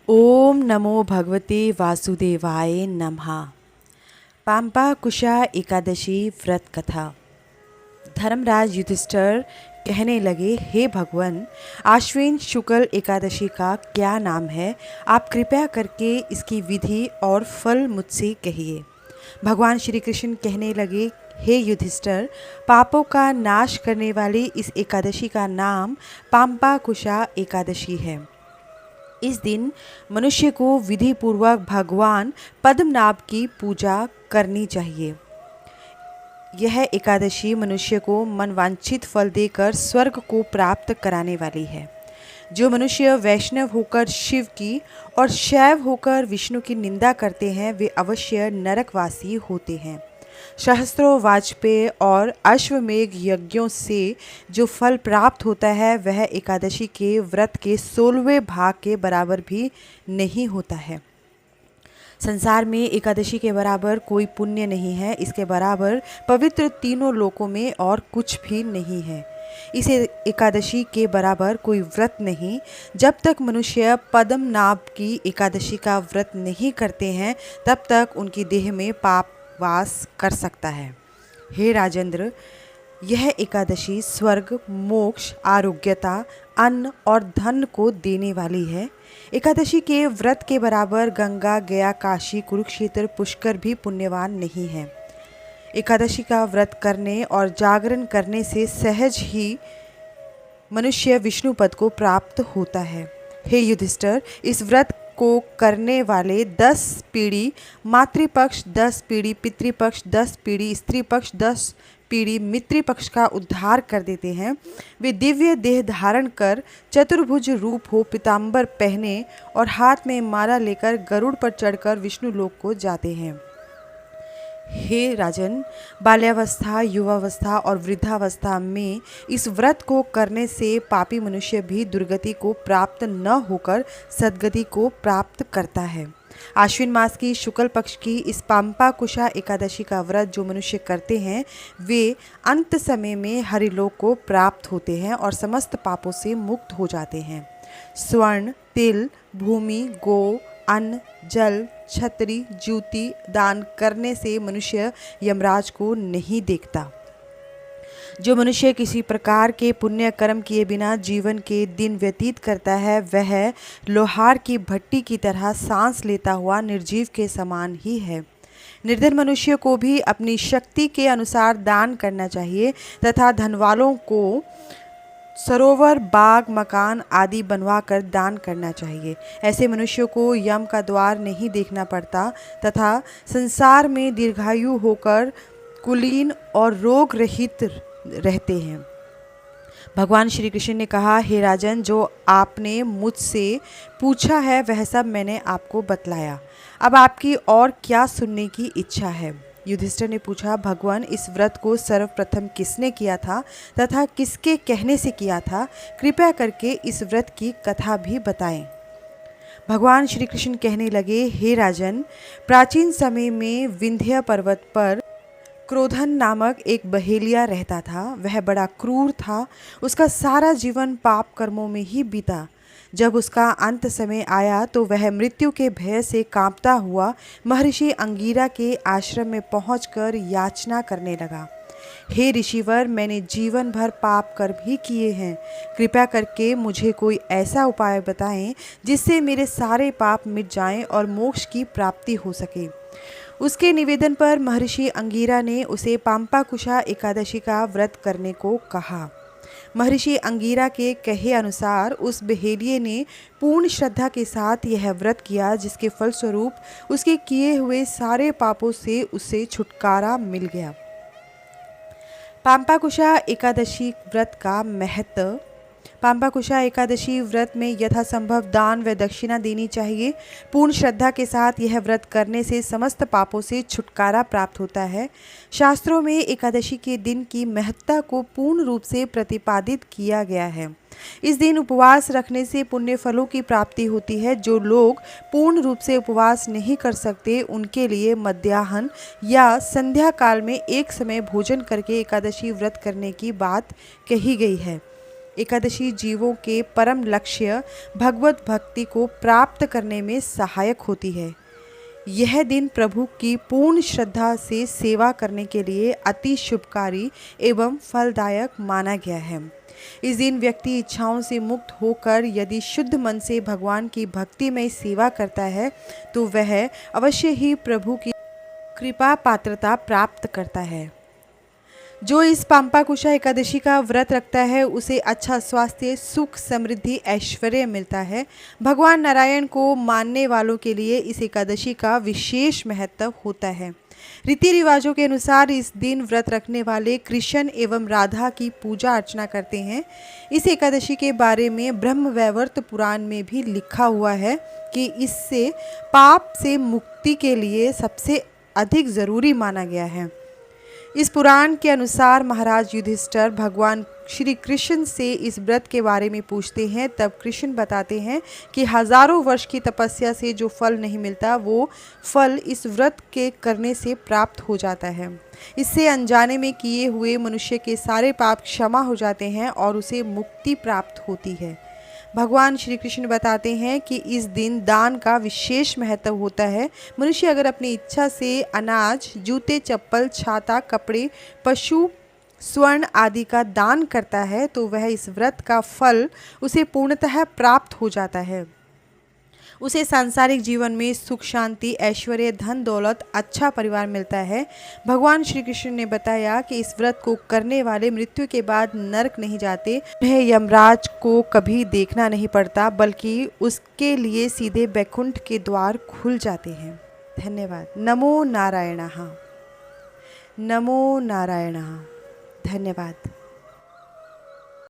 ओम नमो भगवते वासुदेवाय नमः। पांपाकुशा एकादशी व्रत कथा। धर्मराज युधिष्ठिर कहने लगे, हे भगवान, आश्विन शुक्ल एकादशी का क्या नाम है? आप कृपया करके इसकी विधि और फल मुझसे कहिए। भगवान श्री कृष्ण कहने लगे, हे युधिष्ठिर, पापों का नाश करने वाली इस एकादशी का नाम पांपाकुशा एकादशी है। इस दिन मनुष्य को विधि पूर्वक भगवान पद्मनाभ की पूजा करनी चाहिए। यह एकादशी मनुष्य को मनवांछित फल देकर स्वर्ग को प्राप्त कराने वाली है। जो मनुष्य वैष्णव होकर शिव की और शैव होकर विष्णु की निंदा करते हैं, वे अवश्य नरकवासी होते हैं। सहस्त्रों वाजपेय और अश्वमेघ यज्ञों से जो फल प्राप्त होता है, वह एकादशी के व्रत के 16वें भाग के बराबर भी नहीं होता है। संसार में एकादशी के बराबर कोई पुण्य नहीं है। इसके बराबर पवित्र तीनों लोकों में और कुछ भी नहीं है। इस एकादशी के बराबर कोई व्रत नहीं। जब तक मनुष्य पद्मनाभ की एकादशी का व्रत नहीं करते हैं, तब तक उनकी देह में पाप वास कर सकता है। हे राजेंद्र, यह एकादशी स्वर्ग, मोक्ष, आरोग्यता, अन्न और धन को देने वाली है। एकादशी के व्रत के बराबर गंगा, गया, काशी, कुरुक्षेत्र, पुष्कर भी पुण्यवान नहीं है। एकादशी का व्रत करने और जागरण करने से सहज ही मनुष्य विष्णु पद को प्राप्त होता है। हे युधिष्ठिर, इस व्रत को करने वाले 10 पीढ़ी मातृपक्ष, 10 पीढ़ी पितृपक्ष, 10 पीढ़ी स्त्री पक्ष, 10 पीढ़ी मित्रपक्ष का उद्धार कर देते हैं। वे दिव्य देह धारण कर चतुर्भुज रूप हो पीताम्बर पहने और हाथ में माला लेकर गरुड़ पर चढ़कर विष्णु लोक को जाते हैं। हे राजन, बाल्यावस्था, युवावस्था और वृद्धावस्था में इस व्रत को करने से पापी मनुष्य भी दुर्गति को प्राप्त न होकर सद्गति को प्राप्त करता है। आश्विन मास की शुक्ल पक्ष की इस पांपाकुशा एकादशी का व्रत जो मनुष्य करते हैं, वे अंत समय में हरिलोक को प्राप्त होते हैं और समस्त पापों से मुक्त हो जाते हैं। स्वर्ण, तिल, भूमि, गो, अन्न, जल, छतरी, जूती दान करने से मनुष्य यमराज को नहीं देखता। जो मनुष्य किसी प्रकार के पुण्य कर्म किए बिना जीवन के दिन व्यतीत करता है, वह लोहार की भट्टी की तरह सांस लेता हुआ निर्जीव के समान ही है। निर्धन मनुष्य को भी अपनी शक्ति के अनुसार दान करना चाहिए तथा धनवालों को सरोवर, बाग, मकान आदि बनवाकर दान करना चाहिए। ऐसे मनुष्यों को यम का द्वार नहीं देखना पड़ता तथा संसार में दीर्घायु होकर कुलीन और रोग रहित रहते हैं। भगवान श्री कृष्ण ने कहा, हे राजन, जो आपने मुझसे पूछा है वह सब मैंने आपको बतलाया। अब आपकी और क्या सुनने की इच्छा है? युधिष्ठिर ने पूछा, भगवान, इस व्रत को सर्वप्रथम किसने किया था तथा किसके कहने से किया था? कृपया करके इस व्रत की कथा भी बताएं। भगवान श्री कृष्ण कहने लगे, हे राजन, प्राचीन समय में विंध्य पर्वत पर क्रोधन नामक एक बहेलिया रहता था। वह बड़ा क्रूर था। उसका सारा जीवन पाप कर्मों में ही बीता। जब उसका अंत समय आया तो वह मृत्यु के भय से कांपता हुआ महर्षि अंगीरा के आश्रम में पहुंचकर याचना करने लगा, हे ऋषिवर, मैंने जीवन भर पाप कर्म ही किए हैं। कृपया करके मुझे कोई ऐसा उपाय बताएं जिससे मेरे सारे पाप मिट जाएं और मोक्ष की प्राप्ति हो सके। उसके निवेदन पर महर्षि अंगीरा ने उसे पांपाकुशा एकादशी का व्रत करने को कहा। महर्षि अंगीरा के कहे अनुसार उस बहेलिये ने पूर्ण श्रद्धा के साथ यह व्रत किया, जिसके फलस्वरूप उसके किए हुए सारे पापों से उसे छुटकारा मिल गया। पांपाकुशा एकादशी व्रत का महत्व। पांपाकुशा एकादशी व्रत में यथासंभव दान व दक्षिणा देनी चाहिए। पूर्ण श्रद्धा के साथ यह व्रत करने से समस्त पापों से छुटकारा प्राप्त होता है। शास्त्रों में एकादशी के दिन की महत्ता को पूर्ण रूप से प्रतिपादित किया गया है। इस दिन उपवास रखने से पुण्य फलों की प्राप्ति होती है। जो लोग पूर्ण रूप से उपवास नहीं कर सकते, उनके लिए मध्याह्न या संध्या काल में एक समय भोजन करके एकादशी व्रत करने की बात कही गई है। एकादशी जीवों के परम लक्ष्य भगवत भक्ति को प्राप्त करने में सहायक होती है। यह दिन प्रभु की पूर्ण श्रद्धा से सेवा करने के लिए अति शुभकारी एवं फलदायक माना गया है। इस दिन व्यक्ति इच्छाओं से मुक्त होकर यदि शुद्ध मन से भगवान की भक्ति में सेवा करता है तो वह अवश्य ही प्रभु की कृपा पात्रता प्राप्त करता है। जो इस पांपाकुशा एकादशी का व्रत रखता है उसे अच्छा स्वास्थ्य, सुख, समृद्धि, ऐश्वर्य मिलता है। भगवान नारायण को मानने वालों के लिए इस एकादशी का विशेष महत्व होता है। रीति रिवाजों के अनुसार इस दिन व्रत रखने वाले कृष्ण एवं राधा की पूजा अर्चना करते हैं। इस एकादशी के बारे में ब्रह्म वैवर्त पुराण में भी लिखा हुआ है कि इससे पाप से मुक्ति के लिए सबसे अधिक जरूरी माना गया है। इस पुराण के अनुसार महाराज युधिष्ठिर भगवान श्री कृष्ण से इस व्रत के बारे में पूछते हैं, तब कृष्ण बताते हैं कि हजारों वर्ष की तपस्या से जो फल नहीं मिलता वो फल इस व्रत के करने से प्राप्त हो जाता है। इससे अनजाने में किए हुए मनुष्य के सारे पाप क्षमा हो जाते हैं और उसे मुक्ति प्राप्त होती है। भगवान श्री कृष्ण बताते हैं कि इस दिन दान का विशेष महत्व होता है। मनुष्य अगर अपनी इच्छा से अनाज, जूते, चप्पल, छाता, कपड़े, पशु, स्वर्ण आदि का दान करता है तो वह इस व्रत का फल उसे पूर्णतः प्राप्त हो जाता है। उसे सांसारिक जीवन में सुख, शांति, ऐश्वर्य, धन दौलत, अच्छा परिवार मिलता है। भगवान श्री कृष्ण ने बताया कि इस व्रत को करने वाले मृत्यु के बाद नरक नहीं जाते, उन्हें यमराज को कभी देखना नहीं पड़ता, बल्कि उसके लिए सीधे बैकुंठ के द्वार खुल जाते हैं। धन्यवाद। नमो नारायणः। नमो नारायणः। धन्यवाद।